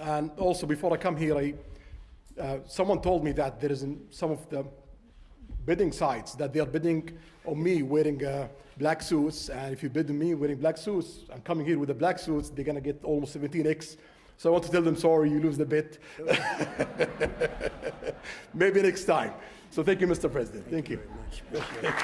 And also, before I come here, someone told me that there is in some of the bidding sites that they are bidding on me wearing black suits. And if you bid on me wearing black suits, I'm coming here with the black suits, they're going to get almost 17x. So I want to tell them, sorry, you lose the bid. Maybe next time. So thank you, Mr. President. Thank you. Very much.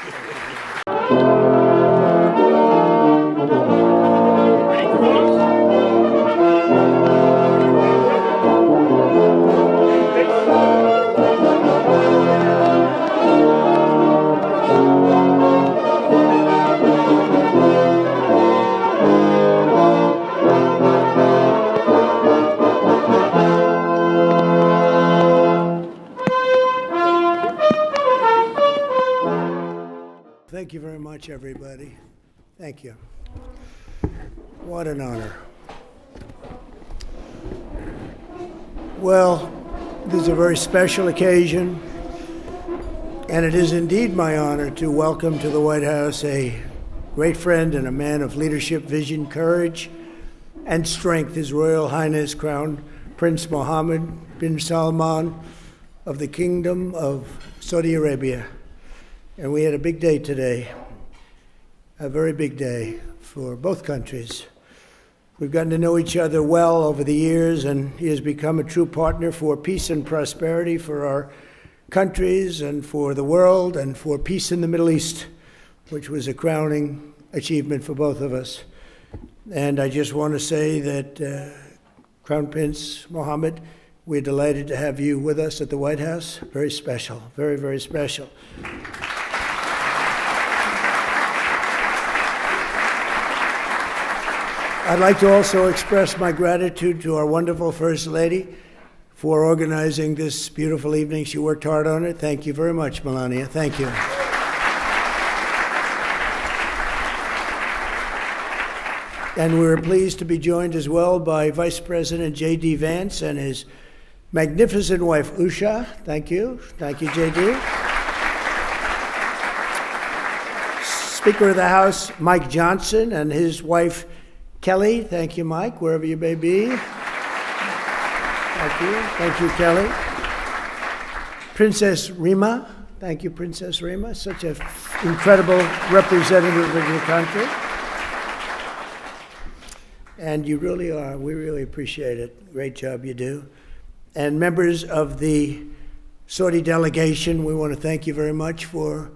Thank you very much, everybody. Thank you. What an honor. Well, this is a very special occasion, and it is indeed my honor to welcome to the White House a great friend and a man of leadership, vision, courage, and strength, His Royal Highness Crown Prince Mohammed bin Salman of the Kingdom of Saudi Arabia. And we had a big day today, a very big day for both countries. We've gotten to know each other well over the years, and he has become a true partner for peace and prosperity for our countries and for the world and for peace in the Middle East, which was a crowning achievement for both of us. And I just want to say that Crown Prince Mohammed, we're delighted to have you with us at the White House. Very special, very, very special. I'd like to also express my gratitude to our wonderful First Lady for organizing this beautiful evening. She worked hard on it. Thank you very much, Melania. Thank you. And we're pleased to be joined as well by Vice President J.D. Vance and his magnificent wife, Usha. Thank you. Thank you, J.D. Speaker of the House, Mike Johnson, and his wife, Kelly. Thank you, Mike, wherever you may be. Thank you. Thank you, Kelly. Princess Rima. Thank you, Princess Rima. Such an incredible representative of your country. And you really are. We really appreciate it. Great job you do. And members of the Saudi delegation, we want to thank you very much for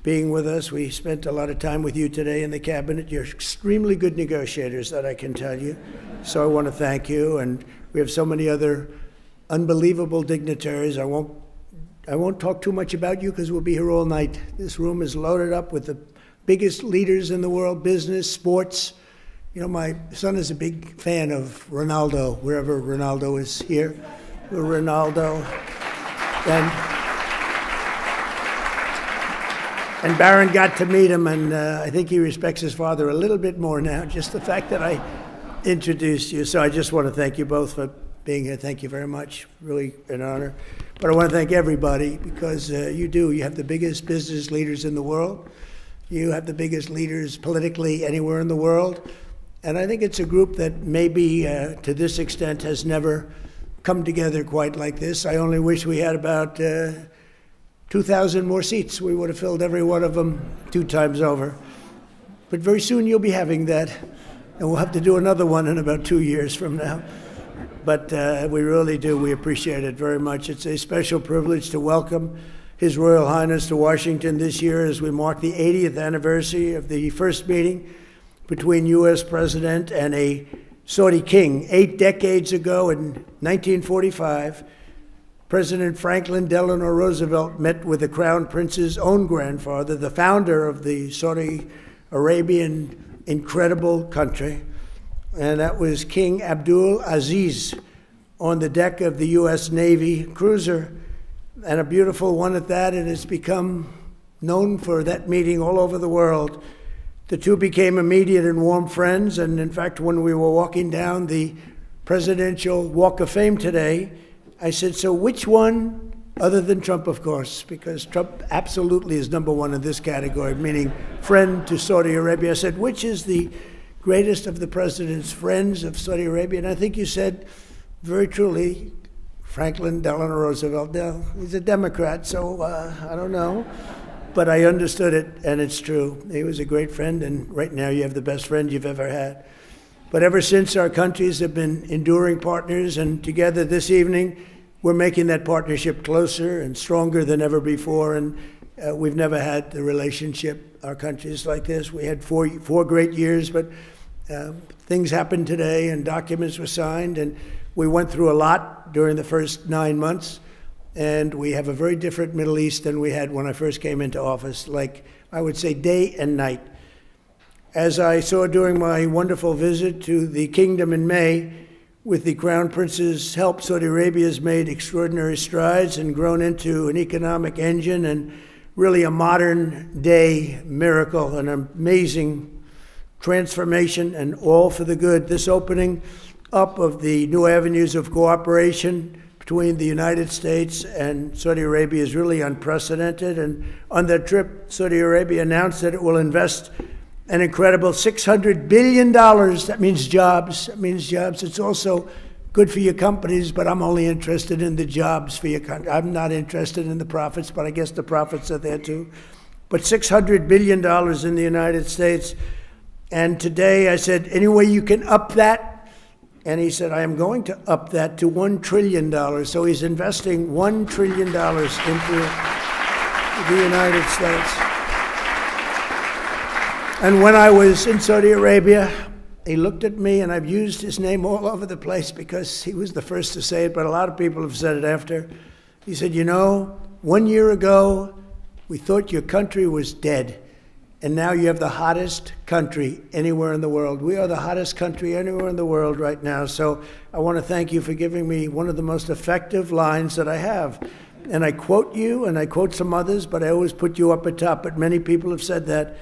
being with us. We spent a lot of time with you today in the cabinet. You're extremely good negotiators, that I can tell you. So I want to thank you. And we have so many other unbelievable dignitaries. I won't talk too much about you because we'll be here all night. This room is loaded up with the biggest leaders in the world, business, sports. You know, my son is a big fan of Ronaldo, wherever Ronaldo is here. We're Ronaldo. And Barron got to meet him, and I think he respects his father a little bit more now, just the fact that I introduced you. So I just want to thank you both for being here. Thank you very much. Really an honor. But I want to thank everybody because you have the biggest business leaders in the world. You have the biggest leaders politically anywhere in the world. And I think it's a group that maybe to this extent has never come together quite like this. I only wish we had about 2,000 more seats. We would have filled every one of them 2 times over. But very soon you'll be having that, and we'll have to do another one in about 2 years from now. But we really do. We appreciate it very much. It's a special privilege to welcome His Royal Highness to Washington this year as we mark the 80th anniversary of the first meeting between U.S. President and a Saudi king. 8 decades ago in 1945, President Franklin Delano Roosevelt met with the Crown Prince's own grandfather, the founder of the Saudi Arabian incredible country, and that was King Abdul Aziz on the deck of the U.S. Navy cruiser, and a beautiful one at that. It has become known for that meeting all over the world. The two became immediate and warm friends, and in fact, when we were walking down the Presidential Walk of Fame today, I said, so which one, other than Trump, of course, because Trump absolutely is number one in this category, meaning friend to Saudi Arabia. I said, which is the greatest of the president's friends of Saudi Arabia? And I think you said very truly, Franklin Delano Roosevelt. Now, he's a Democrat, so I don't know. But I understood it, and it's true. He was a great friend, and right now you have the best friend you've ever had. But ever since, our countries have been enduring partners, and together this evening, we're making that partnership closer and stronger than ever before. And we've never had the relationship, our countries, like this. We had four great years, but things happened today, and documents were signed, and we went through a lot during the first 9 months. And we have a very different Middle East than we had when I first came into office, like I would say day and night. As I saw during my wonderful visit to the kingdom in May, with the Crown Prince's help, Saudi Arabia has made extraordinary strides and grown into an economic engine and really a modern day miracle, an amazing transformation, and all for the good. This opening up of the new avenues of cooperation between the United States and Saudi Arabia is really unprecedented. And on that trip, Saudi Arabia announced that it will invest an incredible $600 billion. That means jobs. That means jobs. It's also good for your companies, but I'm only interested in the jobs for your country. I'm not interested in the profits, but I guess the profits are there too. But $600 billion in the United States. And today I said, any way you can up that? And he said, I am going to up that to $1 trillion. So he's investing $1 trillion into the United States. And when I was in Saudi Arabia, he looked at me, and I've used his name all over the place because he was the first to say it, but a lot of people have said it after. He said, 1 year ago, we thought your country was dead. And now you have the hottest country anywhere in the world. We are the hottest country anywhere in the world right now. So I want to thank you for giving me one of the most effective lines that I have. And I quote you, and I quote some others, but I always put you up at top. But many people have said that.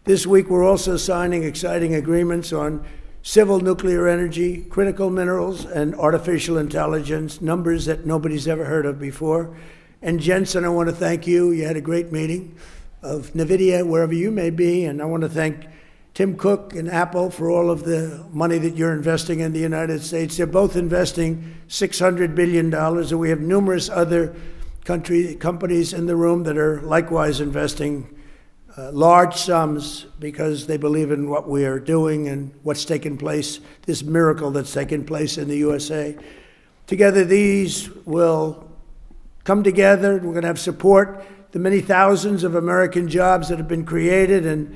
This week we're also signing exciting agreements on civil nuclear energy, critical minerals, and artificial intelligence, numbers that nobody's ever heard of before. And Jensen, I want to thank you. You had a great meeting of NVIDIA, wherever you may be, and I want to thank Tim Cook and Apple for all of the money that you're investing in the United States. They're both investing $600 billion, and we have numerous other companies in the room that are likewise investing large sums because they believe in what we are doing and what's taken place, this miracle that's taken place in the USA. Together, these will come together. We're going to have support the many thousands of American jobs that have been created and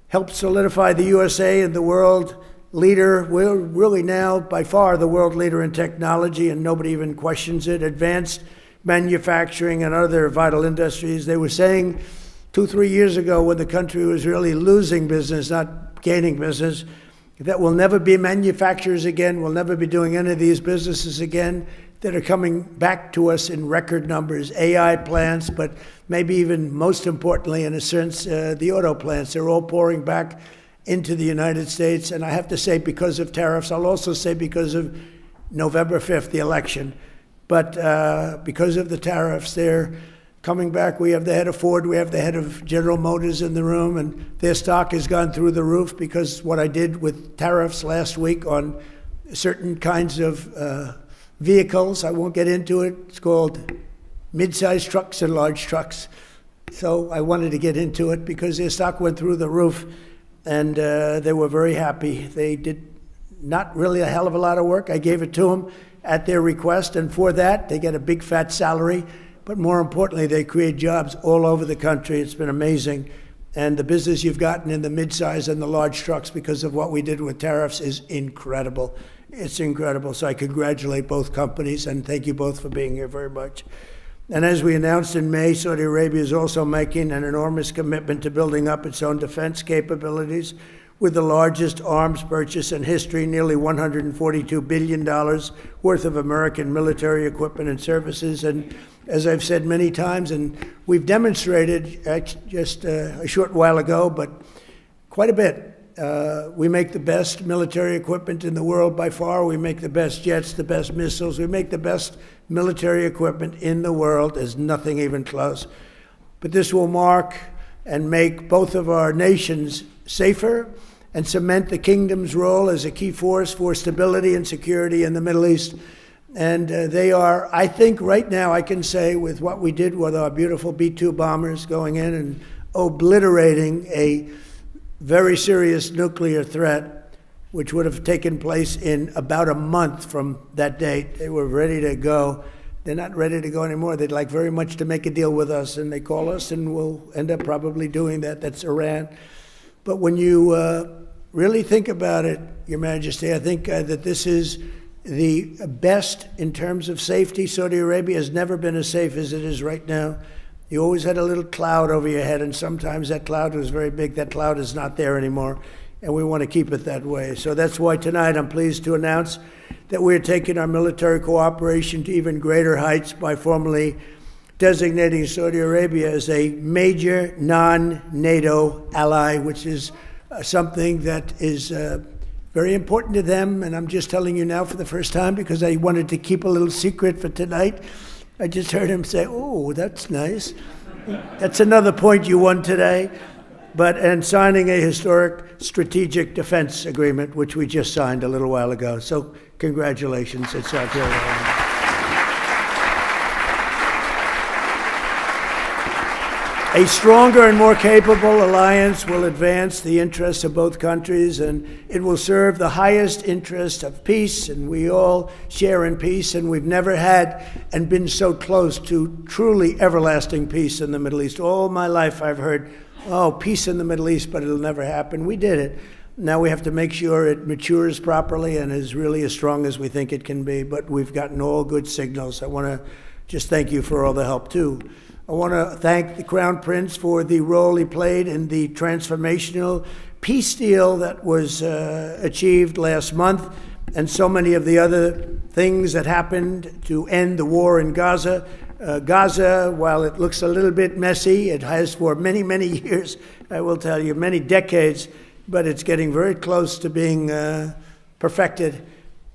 help solidify the USA and the world leader. We're really now by far the world leader in technology, and nobody even questions it. Advanced manufacturing and other vital industries. They were saying 2-3 years ago, when the country was really losing business, not gaining business, that we'll never be manufacturers again, we'll never be doing any of these businesses again, that are coming back to us in record numbers. AI plants, but maybe even most importantly, in a sense, the auto plants. They're all pouring back into the United States. And I have to say, because of tariffs, I'll also say because of November 5th, the election. But because of the tariffs, they're coming back. We have the head of Ford, we have the head of General Motors in the room, and their stock has gone through the roof because what I did with tariffs last week on certain kinds of vehicles, I won't get into it. It's called mid-sized trucks and large trucks. So I wanted to get into it because their stock went through the roof, and they were very happy. They did not really a hell of a lot of work. I gave it to them at their request, and for that, they get a big fat salary. But more importantly, they create jobs all over the country. It's been amazing. And the business you've gotten in the mid-size and the large trucks because of what we did with tariffs is incredible. It's incredible. So I congratulate both companies, and thank you both for being here very much. And as we announced in May, Saudi Arabia is also making an enormous commitment to building up its own defense capabilities with the largest arms purchase in history, nearly $142 billion worth of American military equipment and services. And as I've said many times, and we've demonstrated just a short while ago, but quite a bit, we make the best military equipment in the world by far. We make the best jets, the best missiles. We make the best military equipment in the world. There's nothing even close. But this will mark and make both of our nations safer and cement the kingdom's role as a key force for stability and security in the Middle East. And they are, I think right now I can say with what we did with our beautiful B-2 bombers going in and obliterating a very serious nuclear threat, which would have taken place in about a month from that date. They were ready to go. They're not ready to go anymore. They'd like very much to make a deal with us, and they call us, and we'll end up probably doing that. That's Iran. But when you really think about it, Your Majesty, I think that this is the best in terms of safety. Saudi Arabia has never been as safe as it is right now. You always had a little cloud over your head, and sometimes that cloud was very big. That cloud is not there anymore, and we want to keep it that way. So that's why tonight I'm pleased to announce that we're taking our military cooperation to even greater heights by formally designating Saudi Arabia as a major non-NATO ally, which is something that is very important to them. And I'm just telling you now for the first time because I wanted to keep a little secret for tonight. I just heard him say, "Oh, that's nice." That's another point you won today. And signing a historic strategic defense agreement, which we just signed a little while ago. So congratulations. It's our very honor. A stronger and more capable alliance will advance the interests of both countries, and it will serve the highest interest of peace, and we all share in peace, and we've never had and been so close to truly everlasting peace in the Middle East. All my life I've heard, oh, peace in the Middle East, but it'll never happen. We did it. Now we have to make sure it matures properly and is really as strong as we think it can be, but we've gotten all good signals. I want to just thank you for all the help, too. I want to thank the Crown Prince for the role he played in the transformational peace deal that was achieved last month, and so many of the other things that happened to end the war in Gaza. Gaza, while it looks a little bit messy, it has for many, many years, I will tell you, many decades, but it's getting very close to being perfected,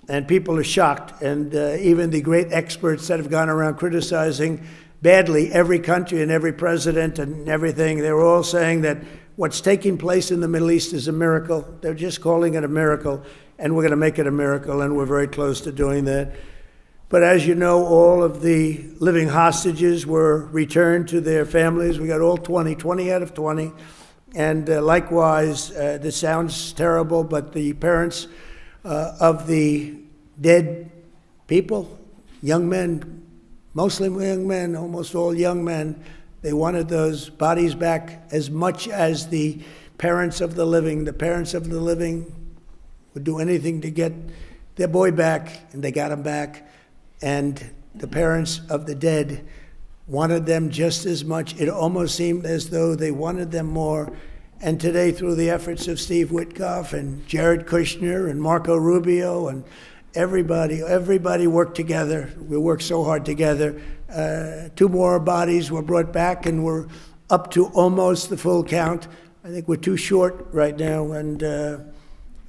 and people are shocked. And even the great experts that have gone around criticizing badly every country and every president and everything, they were all saying that what's taking place in the Middle East is a miracle. They're just calling it a miracle, and we're going to make it a miracle, and we're very close to doing that. But as you know, all of the living hostages were returned to their families. We got all 20 out of 20. And likewise, this sounds terrible, but the parents of the dead people, young men, mostly young men, almost all young men, they wanted those bodies back as much as the parents of the living. The parents of the living would do anything to get their boy back, and they got him back. And the parents of the dead wanted them just as much. It almost seemed as though they wanted them more. And today, through the efforts of Steve Witkoff and Jared Kushner and Marco Rubio and everybody worked together. We worked so hard together. 2 more bodies were brought back, and we're up to almost the full count. I think we're too short right now, and a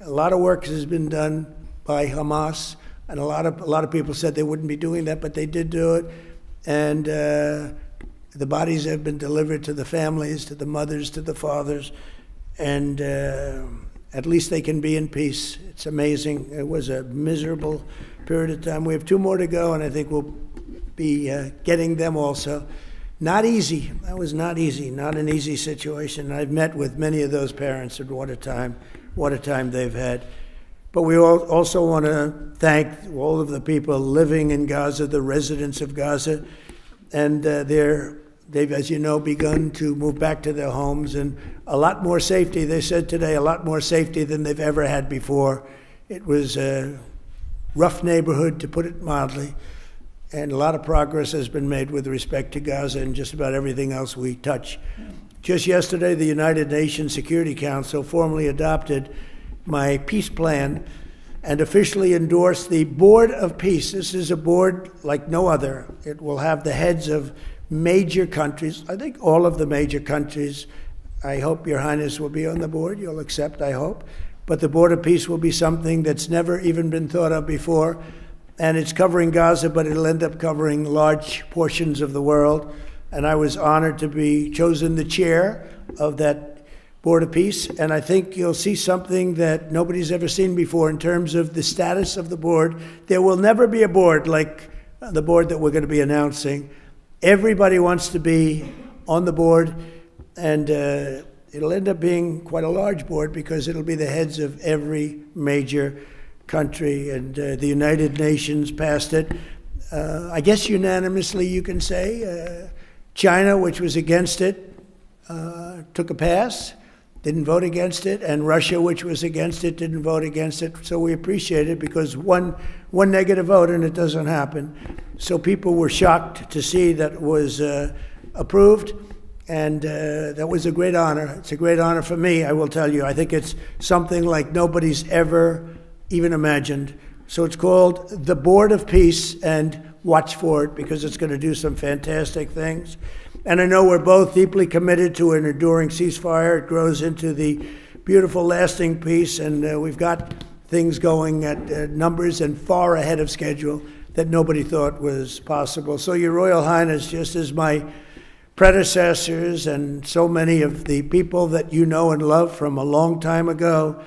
lot of work has been done by Hamas. And a lot of people said they wouldn't be doing that, but they did do it. And the bodies have been delivered to the families, to the mothers, to the fathers, and at least they can be in peace. It's amazing. It was a miserable period of time. We have 2 more to go, and I think we'll be getting them also. Not easy. That was not easy. Not an easy situation. I've met with many of those parents, and what a time they've had. But we also want to thank all of the people living in Gaza, the residents of Gaza, and they've, as you know, begun to move back to their homes, and a lot more safety. They said today, a lot more safety than they've ever had before. It was a rough neighborhood, to put it mildly, and a lot of progress has been made with respect to Gaza and just about everything else we touch. Just yesterday, the United Nations Security Council formally adopted my peace plan and officially endorsed the Board of Peace. This is a board like no other. It will have the heads of major countries, I think all of the major countries. I hope Your Highness will be on the board. You'll accept, I hope. But the Board of Peace will be something that's never even been thought of before. And it's covering Gaza, but it'll end up covering large portions of the world. And I was honored to be chosen the chair of that Board of Peace, and I think you'll see something that nobody's ever seen before in terms of the status of the board. There will never be a board like the board that we're going to be announcing. Everybody wants to be on the board, and it'll end up being quite a large board because it'll be the heads of every major country, and the United Nations passed it. I guess unanimously you can say. China, which was against it, took a pass. Didn't vote against it, and Russia, which was against it, didn't vote against it. So we appreciate it because one negative vote and it doesn't happen. So people were shocked to see that it was approved, and that was a great honor. It's a great honor for me, I will tell you. I think it's something like nobody's ever even imagined. So it's called the Board of Peace, and watch for it because it's going to do some fantastic things. And I know we're both deeply committed to an enduring ceasefire. It grows into the beautiful, lasting peace, and we've got things going at numbers and far ahead of schedule that nobody thought was possible. So, Your Royal Highness, just as my predecessors and so many of the people that you know and love from a long time ago,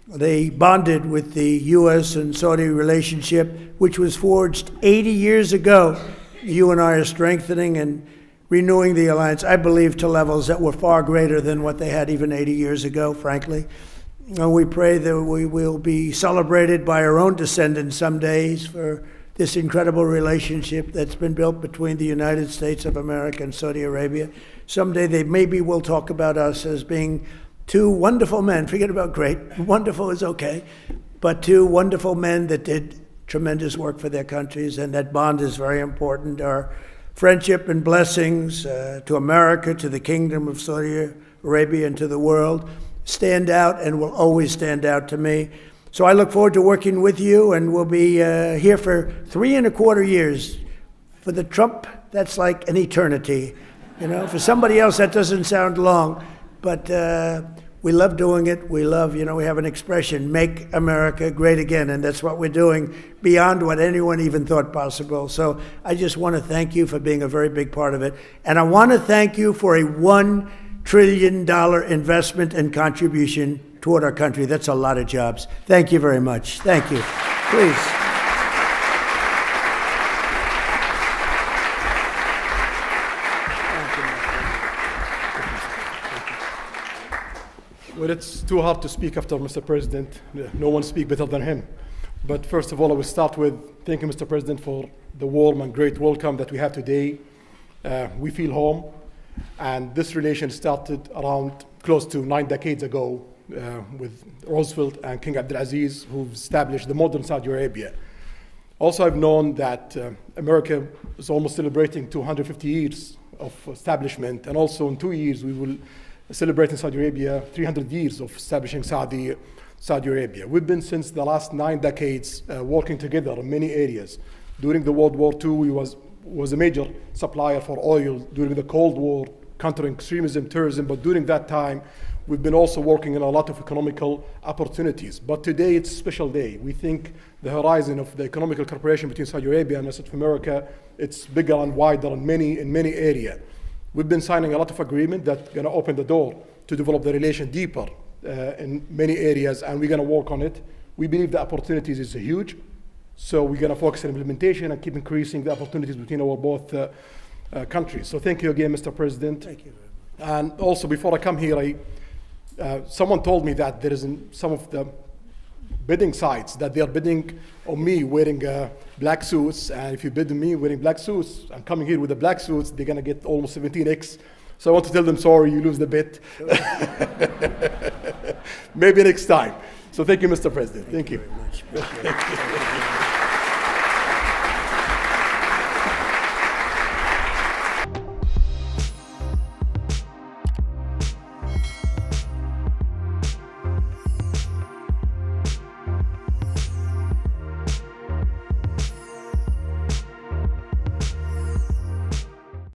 they bonded with the U.S. and Saudi relationship, which was forged 80 years ago. You and I are strengthening and renewing the alliance, I believe, to levels that were far greater than what they had even 80 years ago, frankly. And we pray that we will be celebrated by our own descendants some days for this incredible relationship that's been built between the United States of America and Saudi Arabia. Someday they maybe will talk about us as being two wonderful men. Forget about great. Wonderful is okay. But two wonderful men that did tremendous work for their countries, and that bond is very important. Our friendship and blessings to America, to the Kingdom of Saudi Arabia, and to the world stand out and will always stand out to me. So I look forward to working with you, and we'll be here for 3.25 years. For the Trump, that's like an eternity. You know, for somebody else, that doesn't sound long, but we love doing it. We love, we have an expression, make America great again, and that's what we're doing beyond what anyone even thought possible. So I just want to thank you for being a very big part of it. And I want to thank you for a $1 trillion investment and contribution toward our country. That's a lot of jobs. Thank you very much. Thank you. Please. Well, it's too hard to speak after Mr. President. No one speaks better than him. But first of all, I will start with thanking Mr. President for the warm and great welcome that we have today. We feel home, and this relation started around close to 9 decades ago with Roosevelt and King Abdulaziz, who established the modern Saudi Arabia. Also, I've known that America is almost celebrating 250 years of establishment, and also in 2 years we will celebrate in Saudi Arabia 300 years of establishing Saudi Arabia. We've been since the last 9 decades working together in many areas. During the World War II, we was a major supplier for oil during the Cold War, countering extremism, terrorism, but during that time, we've been also working on a lot of economical opportunities. But today, it's a special day. We think the horizon of the economical cooperation between Saudi Arabia and South America, it's bigger and wider in many areas. We've been signing a lot of agreements that are going to open the door to develop the relation deeper in many areas, and we're going to work on it. We believe the opportunities is huge, so we're going to focus on implementation and keep increasing the opportunities between our both countries. So thank you again, Mr. President. Thank you. And also, before I come here, someone told me that there is some of the bidding sites that they are bidding on me wearing black suits, and if you bid on me wearing black suits, I'm coming here with the black suits, they're gonna get almost 17x. So I want to tell them, sorry, you lose the bid. Maybe next time. So thank you, Mr. President. Thank you. Very much.